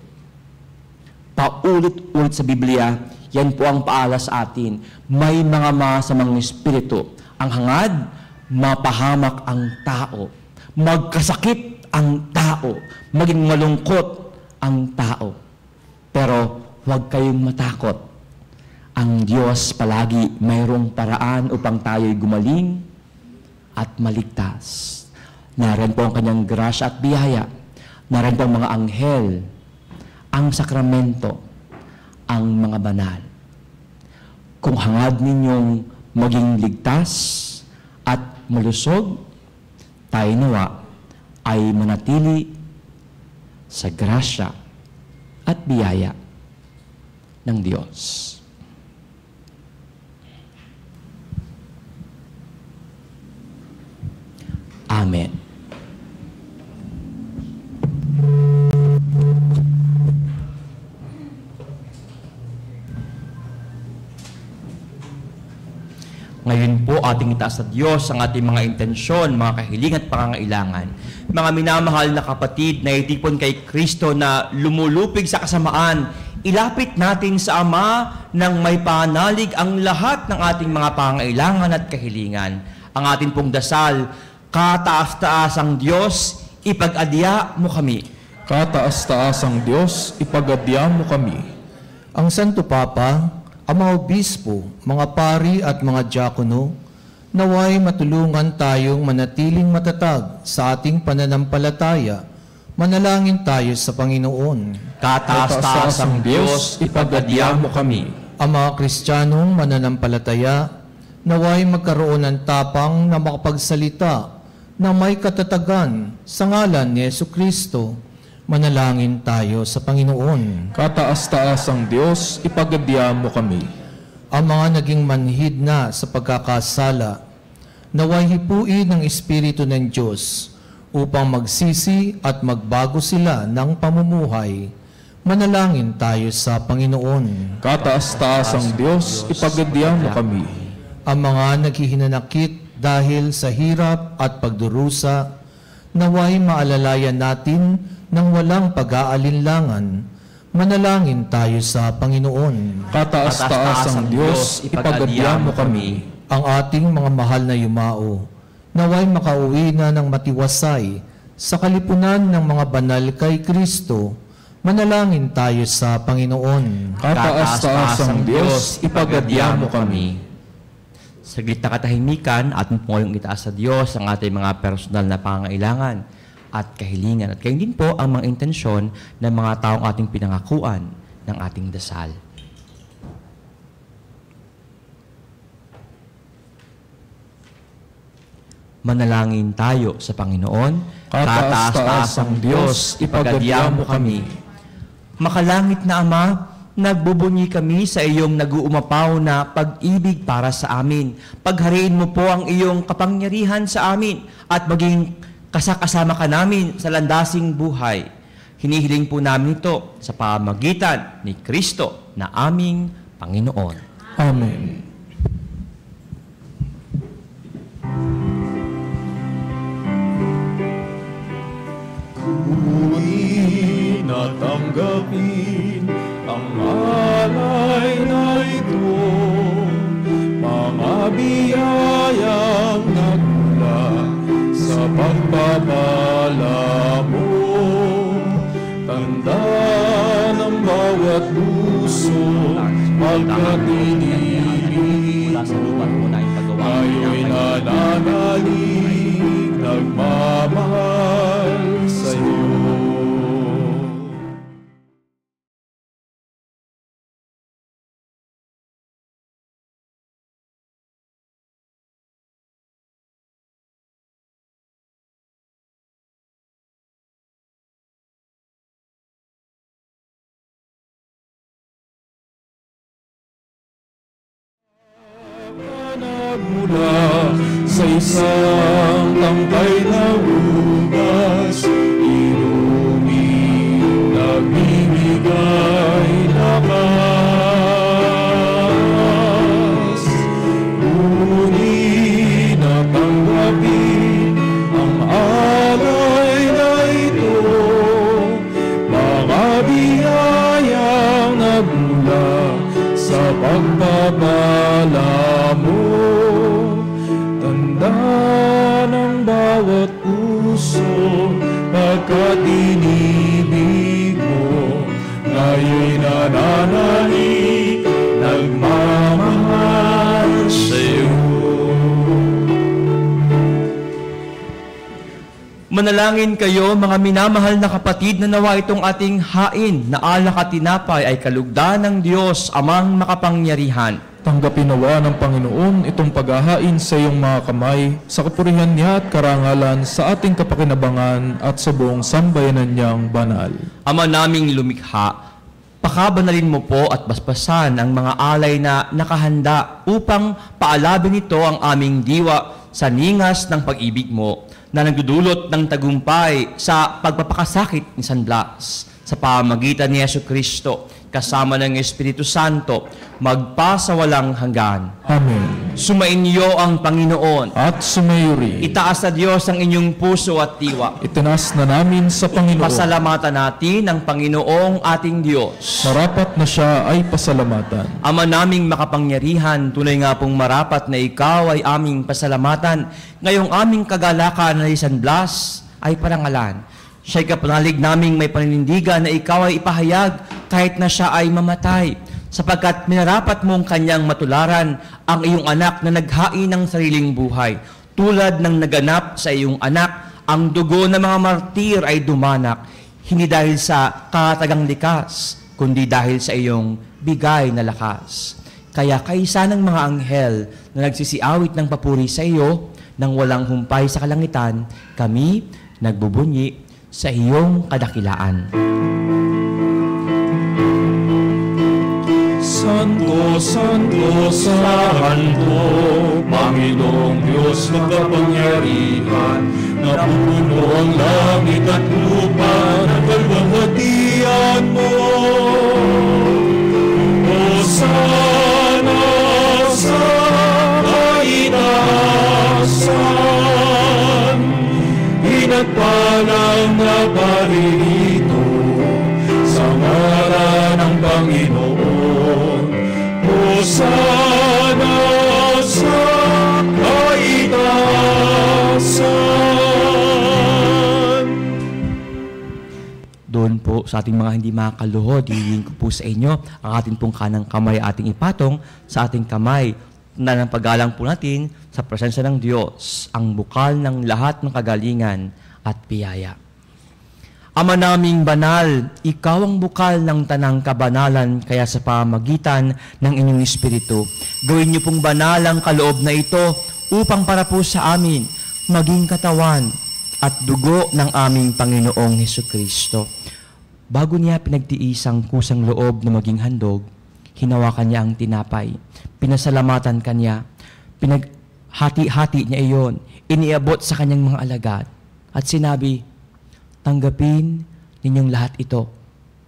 Paulit-ulit sa Biblia, yan po ang paalas sa atin. May mga masamang espiritu. Ang hangad, mapahamak ang tao. Magkasakit ang tao. Maging malungkot ang tao. Pero huwag kayong matakot. Ang Diyos palagi mayroong paraan upang tayo'y gumaling at maligtas. Naroon po ang kanyang grasya at biyaya. Naroon po ang mga anghel ang sakramento, ang mga banal. Kung hangad ninyong maging ligtas at malusog, tayo nawa ay manatili sa grasya at biyaya ng Diyos. Amen. Ngayon po, ating itaas sa Diyos ang ating mga intensyon, mga kahiling at pangangailangan. Mga minamahal na kapatid na itipon kay Kristo na lumulupig sa kasamaan, ilapit natin sa Ama nang may panalig ang lahat ng ating mga pangangailangan at kahilingan. Ang ating pong dasal, kataas-taasang Diyos, ipag-adya mo kami. Kataas-taasang Diyos, ipag-adya mo kami. Ang Santo Papa, ang mga obispo, mga pari at mga diakono, naway matulungan tayong manatiling matatag sa ating pananampalataya. Manalangin tayo sa Panginoon. Kataas-taasang Diyos, ipag-adya mo kami. Ang mga Kristiyanong mananampalataya, naway magkaroon ng tapang na makapagsalita na may katatagan sa ngalan ni Jesucristo. Manalangin tayo sa Panginoon. Kataas-taasang Diyos, ipag-adya mo kami. Ang mga naging manhid na sa pagkakasala, naway hipuin ng Espiritu ng Diyos upang magsisi at magbago sila ng pamumuhay. Manalangin tayo sa Panginoon. Kataas-taasang Diyos, ipag-adya mo kami. Ang mga naghihinanakit dahil sa hirap at pagdurusa, naway maalalayan natin nang walang pag-aalinlangan. Manalangin tayo sa Panginoon. Kataas-taasang Diyos, ipag-adya mo kami. Ang ating mga mahal na yumao, naway makauwi na ng matiwasay sa kalipunan ng mga banal kay Kristo. Manalangin tayo sa Panginoon. Kataas-taasang Diyos, ipag-adya mo kami. Saglit na katahimikan at po ngayong itaas sa Diyos ang ating mga personal na pangangailangan at kahilingan. At kayo din po ang mga intensyon ng mga taong ating pinangakuan ng ating dasal. Manalangin tayo sa Panginoon. Kataas-taasang Diyos, ipag-adya mo kami. Makalangit na Ama, nagbubunyi kami sa iyong nag-uumapaw na pag-ibig para sa amin. Paghariin mo po ang iyong kapangyarihan sa amin at maging kasama ka namin sa landasing buhay. Hinihiling po namin ito sa pamagitan ni Kristo na aming Panginoon. Amen. Kunin at tanggapin ang alay na ito, mga biyayang nagmula sa pagpapala mo. Tanda ng bawat puso, pagkatinibig mo, ngayon nananalig, nagmamahal sa'yo. Mula sa isang tangkay na ugas, inumin, nagbibigay lakas. Kunin at tanggapin ang alay na ito, mga biyayang nagmula sa pagpapala mo. Tanda ng bawat puso, pagkat inibig mo, ngayon'y nananalig, nagmamahal sa'yo. Manalangin Manalangin kayo, mga minamahal na kapatid, na nawa itong ating hain na alak at tinapay ay kalugdan ng Diyos, Amang makapangyarihan. Tanggapin nawa ng Panginoon itong paghahain sa iyong mga kamay, sa kapurihan niya at karangalan, sa ating kapakinabangan at sa buong sambayanan niyang banal. Ama naming lumikha, pakabanalin mo po at basbasan ang mga alay na nakahanda upang paalabin ito ang aming diwa sa ningas ng pag-ibig mo, na nagdudulot ng tagumpay sa pagpapakasakit ni San Blas. Sa pamagitan ni Jesucristo, kasama ng Espiritu Santo, magpasawalang hanggan. Amen. Sumainyo ang Panginoon. At sumayo rin. Itaas sa Diyos ang inyong puso at diwa. Itaas na namin sa Panginoon. Pasalamatan natin ang Panginoong ating Diyos. Marapat na siya ay pasalamatan. Ama naming makapangyarihan, tunay nga pong marapat na ikaw ay aming pasalamatan. Ngayong aming kagalakan na San Blas ay parangalan. Siya'y kapanalig naming may paninindigan na ikaw ay ipahayag kahit na siya ay mamatay, sapagkat minarapat mong kanyang matularan ang iyong anak na naghain ng sariling buhay. Tulad ng naganap sa iyong anak, ang dugo ng mga martir ay dumanak, hindi dahil sa katagang likas, kundi dahil sa iyong bigay na lakas. Kaya kaisa ng mga anghel na nagsisiawit ng papuri sa iyo, nang walang humpay sa kalangitan, kami nagbubunyi sa iyong kadakilaan. Santo, Santo, Santo, Panginoong Diyos makapangyarihan, napupuno ang langit at lupa ng kalwalhatian mo. Hosana sa kaitaasan, pinagpalang na paririto sa ngalan ng Panginoon. Hosana sa kaitaasan. Doon po sa ating mga hindi makakaluhod, hihingin ko po sa inyo ang ating pong kanang kamay ating ipatong sa ating kamay na ng paggalang po natin sa presensya ng Diyos, ang bukal ng lahat ng kagalingan at biyaya. Ama naming banal, ikaw ang bukal ng tanang kabanalan, kaya sa pamagitan ng inyong Espiritu, gawin niyo pong banal ang kaloob na ito upang para po sa amin maging katawan at dugo ng aming Panginoong Hesukristo. Bago niya pinagtiis ang kusang loob na maging handog, hinawakan niya ang tinapay, pinasalamatan kanya, pinaghati-hati niya iyon, iniabot sa kanyang mga alagad, at sinabi, tanggapin ninyong lahat ito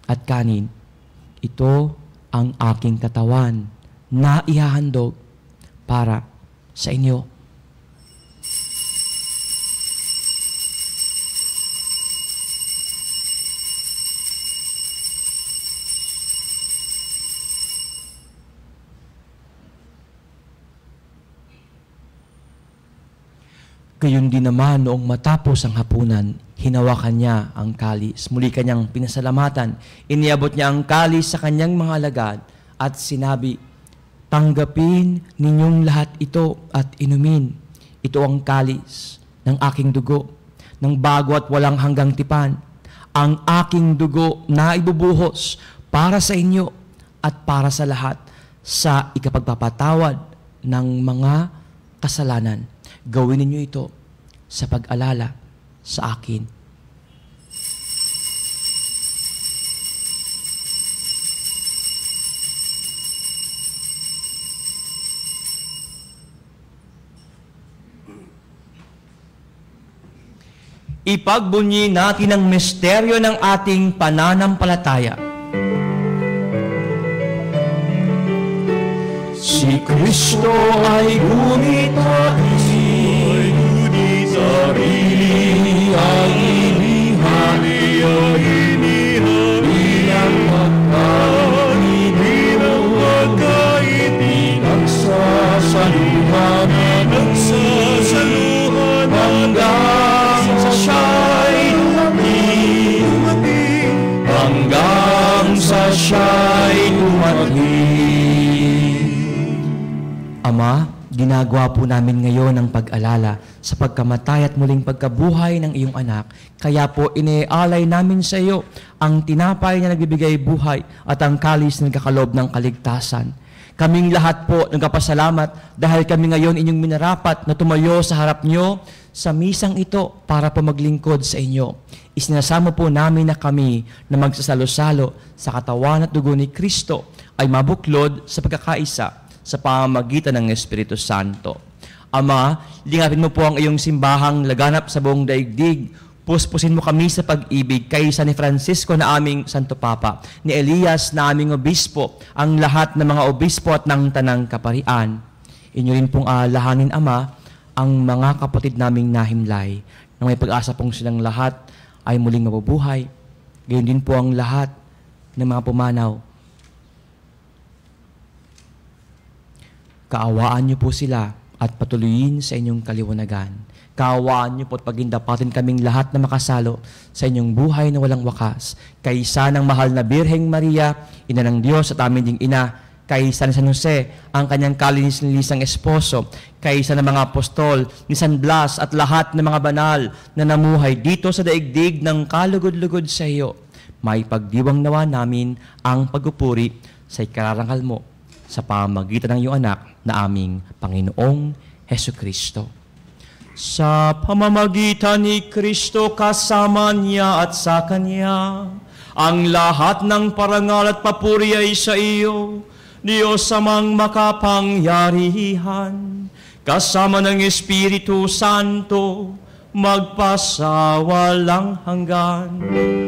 at kanin. Ito ang aking katawan na ihahandog para sa inyo. Gayon din naman noong matapos ang hapunan, hinawakan niya ang kalis. Muli kanyang pinasalamatan. Iniabot niya ang kalis sa kanyang mga alagad at sinabi, tanggapin ninyong lahat ito at inumin. Ito ang kalis ng aking dugo, ng bago at walang hanggang tipan. Ang aking dugo na ibubuhos para sa inyo at para sa lahat sa ikapagpapatawad ng mga kasalanan. Gawin ninyo ito sa pag-alala sa akin. Ipagbunyi natin ang misteryo ng ating pananampalataya. Si Kristo ay gumitahi, sarili ay inihalin, bilang magkait, pinagsasaluhan, hanggang sa siya'y dumating, hanggang sa siya'y dumating. Ama, ginagawa po namin ngayon ang pag-alala sa pagkamatay at muling pagkabuhay ng iyong anak. Kaya po iniaalay namin sa iyo ang tinapay na nagbibigay buhay at ang kalis na nagkakalob ng kaligtasan. Kaming lahat po nagpapasalamat dahil kami ngayon inyong minarapat na tumayo sa harap niyo sa misang ito para po maglingkod sa inyo. Isinasama po namin na kami na magsasalo-salo sa katawan at dugo ni Kristo ay mabuklod sa pagkakaisa sa pamamagitan ng Espiritu Santo. Ama, lingapin mo po ang iyong simbahang laganap sa buong daigdig. Puspusin mo kami sa pag-ibig kaysa ni Francisco na aming Santo Papa, ni Elias na aming obispo, ang lahat ng mga obispo at ng tanang kaparian. Inyo rin pong alahanin, Ama, ang mga kapatid naming nahimlay, na may pag-asa pong silang lahat ay muling mabubuhay. Gayon din po ang lahat ng mga pumanaw. Kaawaan niyo po sila at patuloyin sa inyong kaliwanagan. Kaawaan niyo po at pagindapatin kaming lahat na makasalo sa inyong buhay na walang wakas. Kaysa ng mahal na Birheng Maria, Ina ng Diyos at amin ding Ina, kaysa ni San Jose, ang kanyang kalinis-linisang esposo, kaysa ng mga apostol, ni San Blas at lahat ng mga banal na namuhay dito sa daigdig ng kalugod-lugod sa iyo, may pagdiwang nawa namin ang pagpupuri sa ikararangal mo sa pamamagitan ng iyong anak na aming Panginoong Hesukristo. Sa pamamagitan ni Kristo kasama niya at sa Kanya, ang lahat ng parangal at papuri ay sa iyo, Diyos amang makapangyarihan, kasama ng Espiritu Santo, magpasawalang hanggan. Amen.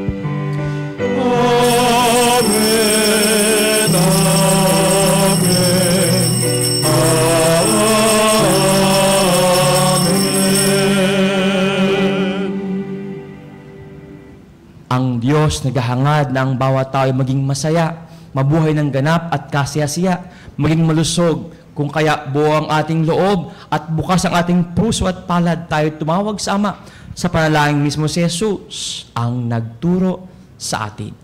Ang Diyos naghahangad na ang bawat tao ay maging masaya, mabuhay ng ganap at kasiyasiya, maging malusog, kung kaya buo ang ating loob at bukas ang ating puso at palad, tayo tumawag sa Ama sa panalangin mismo si Jesus ang nagturo sa atin.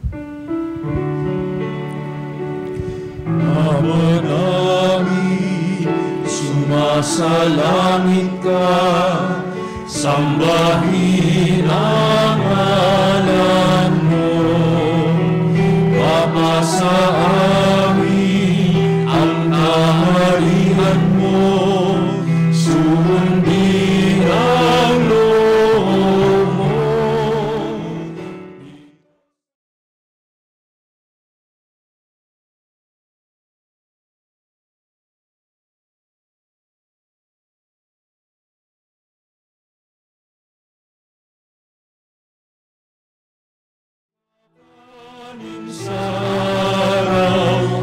Ama namin, sumasalangit ka, sambahin ang ngalan mo, mapasa amin ang kaharian mo, sundin ang loob mo.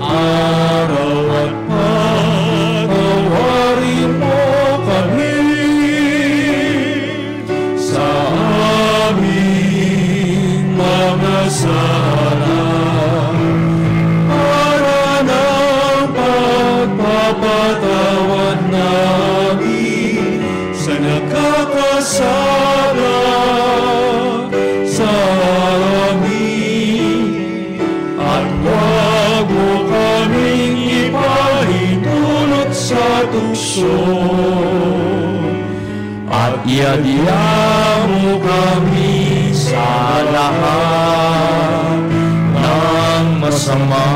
Araw at patawarin mo kami sa aming mga sala, para ng pagpapatawad namin sa nakakasala sa amin, at huwag mo kaming ipahintulot sa tukso, at iadya mo kami sa lahat ng masama.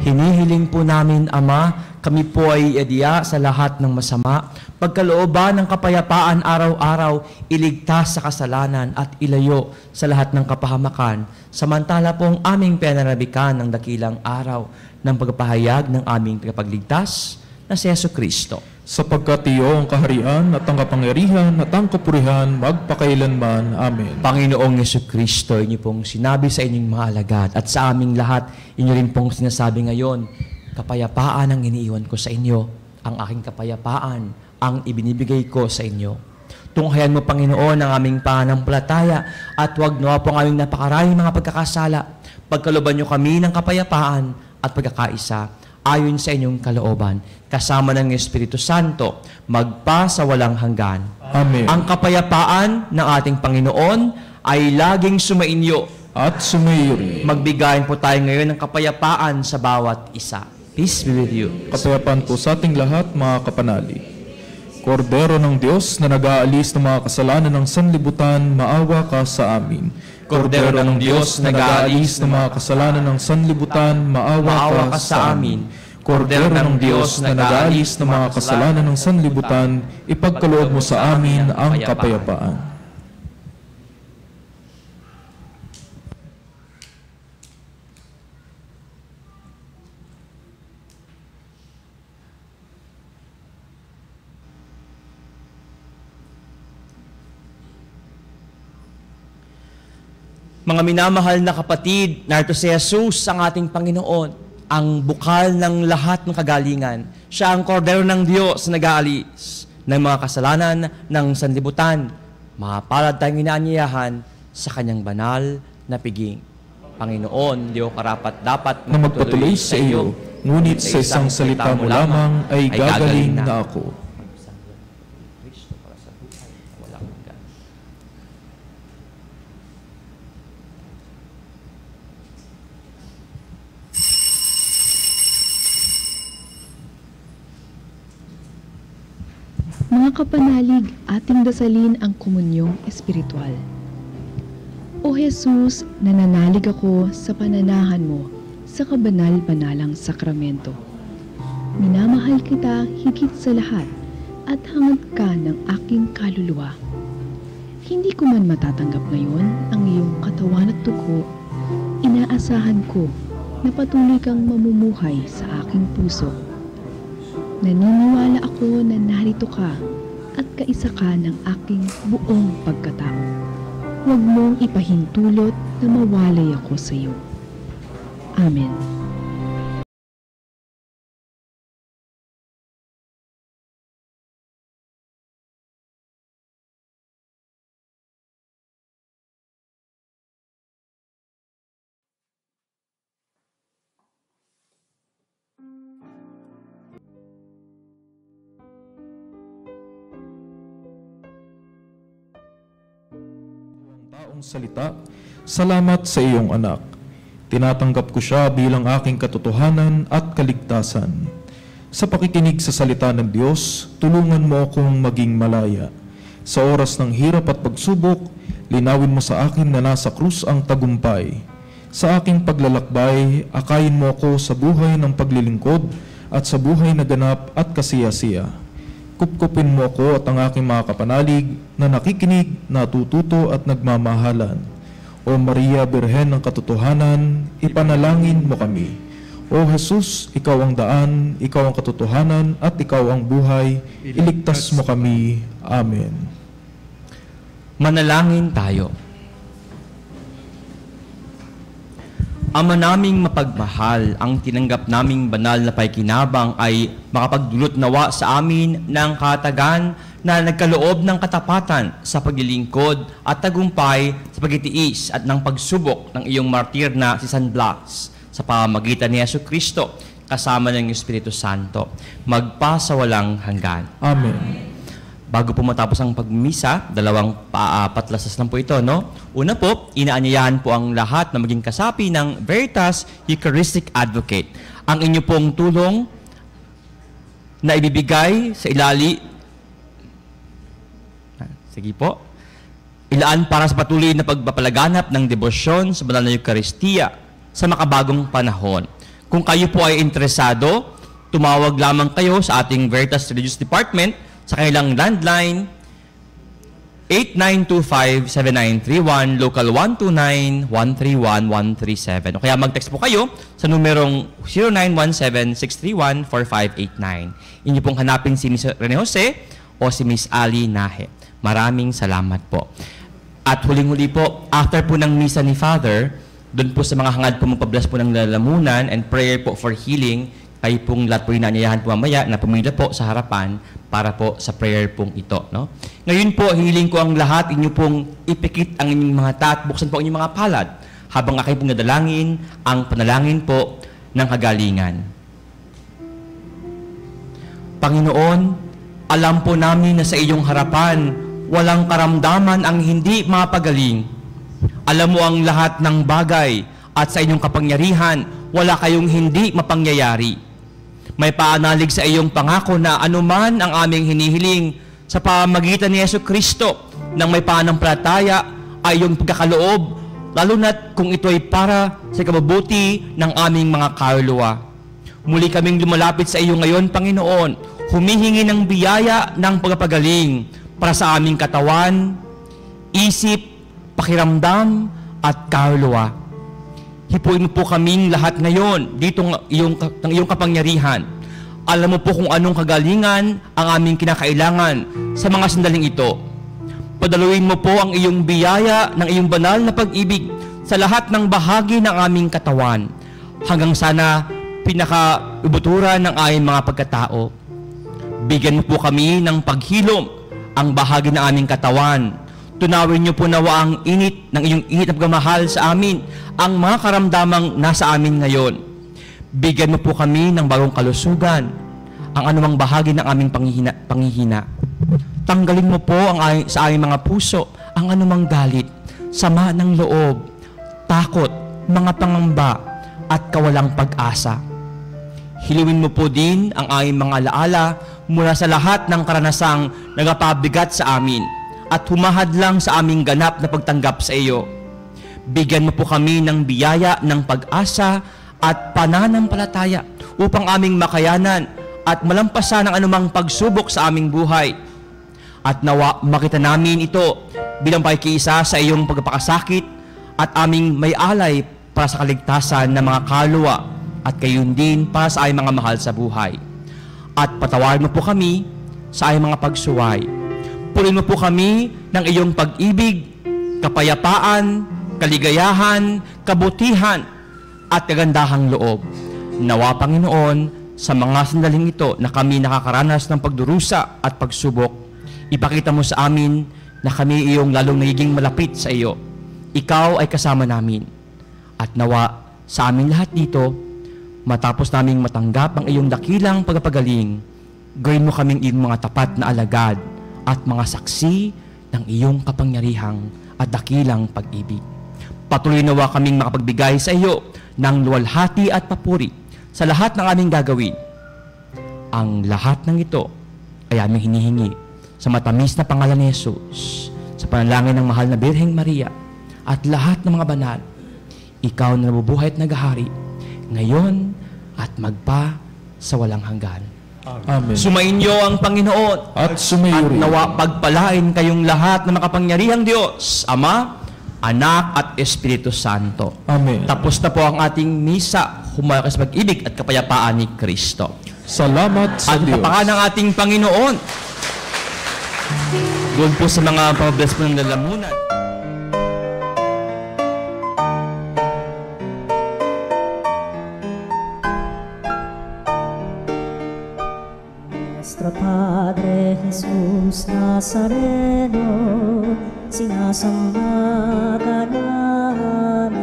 Hinihiling po namin, Ama, kami po ay iadya sa lahat ng masama, pagkalooban ng kapayapaan araw-araw, iligtas sa kasalanan at ilayo sa lahat ng kapahamakan, samantala pong aming pinanarabikan ng dakilang araw ng pagpapahayag ng aming tagapagligtas na si Jesucristo. Sapagkat iyo ang kaharian at ang kapangyarihan at ang kapurihan magpakailanman. Amen. Panginoong Jesucristo, inyo pong sinabi sa inyong mga alagad at sa aming lahat, inyo rin pong sinasabi ngayon, kapayapaan ang iniiwan ko sa inyo, ang aking kapayapaan ang ibinibigay ko sa inyo. Tunghayan mo, Panginoon, ang aming pananampalataya at huwag nawa po ang aming napakaraming mga pagkakasala. Pagkalooban niyo kami ng kapayapaan at pagkakaisa ayon sa inyong kalooban, kasama ng Espiritu Santo, magpa sa walang hanggan. Amen. Ang kapayapaan ng ating Panginoon ay laging sumainyo. At sumayo rin. Magbigayin po tayo ngayon ng kapayapaan sa bawat isa. Peace be with you. Kapayapaan po sa ating lahat, mga kapanalig. Kordero ng Diyos na nag-aalis ng mga kasalanan ng sanlibutan, maawa ka sa amin. Kordero ng Diyos na nag-aalis ng mga kasalanan ng sanlibutan, maawa ka sa amin. Kordero ng Diyos na nag-aalis ng mga kasalanan ng sanlibutan, ipagkaloob mo sa amin ang kapayapaan. Mga minamahal na kapatid, narito si Jesus ang ating Panginoon, ang bukal ng lahat ng kagalingan. Siya ang kordero ng Diyos na nag-aalis ng mga kasalanan ng sanlibutan. Mapalad tayong inaanyayahan sa kanyang banal na piging. Panginoon, Diyos karapat dapat na magpatuloy sa iyo, ngunit sa isang salita mo lamang ay gagaling na ako. Mga kapanalig, ating dasalin ang komunyong espiritual. O Jesus, nananalig ako sa pananahan mo sa kabanal-banalang sakramento. Minamahal kita higit sa lahat at hangad ka ng aking kaluluwa. Hindi ko man matatanggap ngayon ang iyong katawan at dugo, inaasahan ko na patuloy kang mamumuhay sa aking puso. Naniniwala ako na narito ka at kaisa ka ng aking buong pagkatao. Huwag mong ipahintulot na mawalay ako sa iyo. Amen. Taong salita, salamat sa iyong anak. Tinatanggap ko siya bilang aking katotohanan at kaligtasan. Sa pakikinig sa salita ng Diyos, tulungan mo akong maging malaya. Sa oras ng hirap at pagsubok, linawin mo sa akin na nasa krus ang tagumpay. Sa aking paglalakbay, akayin mo ako sa buhay ng paglilingkod at sa buhay na ganap at kasiyasiya. Kupkupin mo ako at ang aking mga kapanalig na nakikinig, natututo at nagmamahalan. O Maria, Birhen ng katotohanan, ipanalangin mo kami. O Jesus, ikaw ang daan, ikaw ang katotohanan at ikaw ang buhay, iligtas mo kami. Amen. Manalangin tayo. Ama naming mapagmahal, ang tinanggap naming banal na paikinabang ay makapagdulot nawa sa amin ng katagan na nagkaloob ng katapatan sa paglilingkod at tagumpay sa pagtitiis at ng pagsubok ng iyong martir na si San Blas sa pamamagitan ni Jesucristo kasama ng Espiritu Santo, magpasawalang hanggan. Amen. Bago po matapos ang pagmisa, dalawang patlasas lang po ito, no? Una po, inaanyayahan po ang lahat na maging kasapi ng Veritas Eucharistic Advocate. Ang inyo pong tulong na ibibigay sa sige po, ilaan para sa patuloy na pagpapalaganap ng debosyon sa banal na Eucharistia sa makabagong panahon. Kung kayo po ay interesado, tumawag lamang kayo sa ating Veritas Religious Department sa kanilang landline 8925-7931, local 129-131-137. O kaya mag-text po kayo sa numerong 0917-631-4589. Inyo pong hanapin si Ms. Rene Jose o si Ms. Ali Nahe. Maraming salamat po. At huling-huli po, after po ng misa ni Father, doon po sa mga hangad po magpablas po ng lalamunan and prayer po for healing, kayo pong lahat po inaanyayahan po mamaya na pumila po sa harapan para po sa prayer pong ito. No? Ngayon po, hiling ko ang lahat, inyo pong ipikit ang inyong mga tat, buksan po ang inyong mga palad, habang kayo pong nadalangin ang panalangin po ng kagalingan. Panginoon, alam po namin na sa iyong harapan, walang karamdaman ang hindi mapagaling. Alam mo ang lahat ng bagay at sa inyong kapangyarihan, wala kayong hindi mapangyayari. May paanalig sa iyong pangako na anuman ang aming hinihiling sa pamamagitan ni Yesu Kristo nang may pananampalataya ay iyong pagkakaloob, lalo na't kung ito ay para sa kabubuti ng aming mga kaluluwa. Muli kaming lumalapit sa iyo ngayon, Panginoon, humihingi ng biyaya ng pagpapagaling para sa aming katawan, isip, pakiramdam, at kaluluwa. Hipuin mo po kaming lahat ngayon dito ng iyong kapangyarihan. Alam mo po kung anong kagalingan ang aming kinakailangan sa mga sandaling ito. Padaluin mo po ang iyong biyaya ng iyong banal na pag-ibig sa lahat ng bahagi ng aming katawan, hanggang sana pinakaubuturan ng aming mga pagkatao. Bigyan mo po kami ng paghilom ang bahagi ng aming katawan. Tunawin niyo po nawa ang init ng iyong init na pagmamahal sa amin, ang mga karamdamang nasa amin ngayon. Bigyan mo po kami ng bagong kalusugan, ang anumang bahagi ng aming panghihina. Tanggalin mo po sa aming mga puso ang anumang galit, sama ng loob, takot, mga pangamba, at kawalang pag-asa. Hiluin mo po din ang aming mga alaala mula sa lahat ng karanasang nagapabigat sa amin at humahadlang sa aming ganap na pagtanggap sa iyo. Bigyan mo po kami ng biyaya ng pag-asa at pananampalataya upang aming makayanan at malampasan ang anumang pagsubok sa aming buhay. At nawa makita namin ito bilang pakikiisa sa iyong pagpapakasakit at aming may alay para sa kaligtasan ng mga kaluluwa at gayon din para sa aming mga mahal sa buhay. At patawarin mo po kami sa aming mga pagsuway. Purihin mo po kami ng iyong pag-ibig, kapayapaan, kaligayahan, kabutihan, at kagandahang loob. Nawa, Panginoon, sa mga sandaling ito na kami nakakaranas ng pagdurusa at pagsubok, ipakita mo sa amin na kami iyong lalong nagiging malapit sa iyo. Ikaw ay kasama namin. At nawa, sa amin lahat dito, matapos naming matanggap ang iyong dakilang pagpapagaling, gawin mo kaming iyong mga tapat na alagad at mga saksi ng iyong kapangyarihang at dakilang pag-ibig. Patuloy nawa kaming makapagbigay sa iyo ng luwalhati at papuri sa lahat ng aming gagawin. Ang lahat ng ito ay aming hinihingi sa matamis na pangalan ni Jesus, sa panalangin ng mahal na Birheng Maria at lahat ng mga banal. Ikaw na nabubuhay at naghahari ngayon at magpa sa walang hanggan. Amen. Sumainyo ang Panginoon At sumayo at rin. nawa pagpalain kayong lahat ng makapangyarihang Diyos, Ama, Anak at Espiritu Santo. Amen. Tapos na po ang ating misa, humaya sa pag-ibig at kapayapaan ni Kristo. Salamat sa At Diyos. tapakan ng ating Panginoon. Doon po sa mga pabless po ng lalamunan. Nuestro Padre Jesus Nazareno, sinasamba ka namin,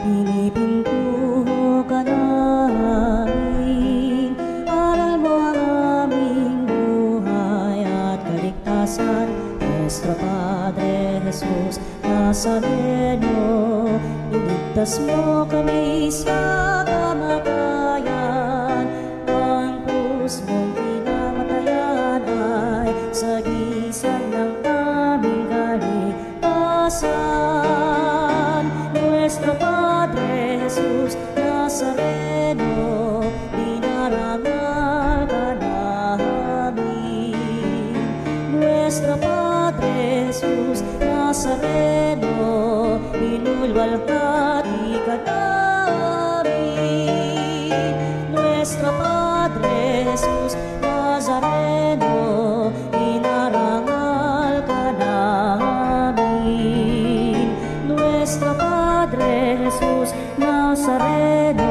pinipintuho ka namin, aral mo ang aming buhay at kaligtasan. Nuestro Padre Jesus Nazareno, iligtas mo kami sa kamatayan, ang krus mong pinamatayan ay sagisag ng aming kaligtasan. Nuestro Padre Jesus Nazareno, dinarangal ka namin. Nuestro Padre Jesus Nazareno, inulwalhati ka namin. Nuestro Padre Jesus Nazareno, inarangal ka namin. Nuestro Padre Jesus Nazareno,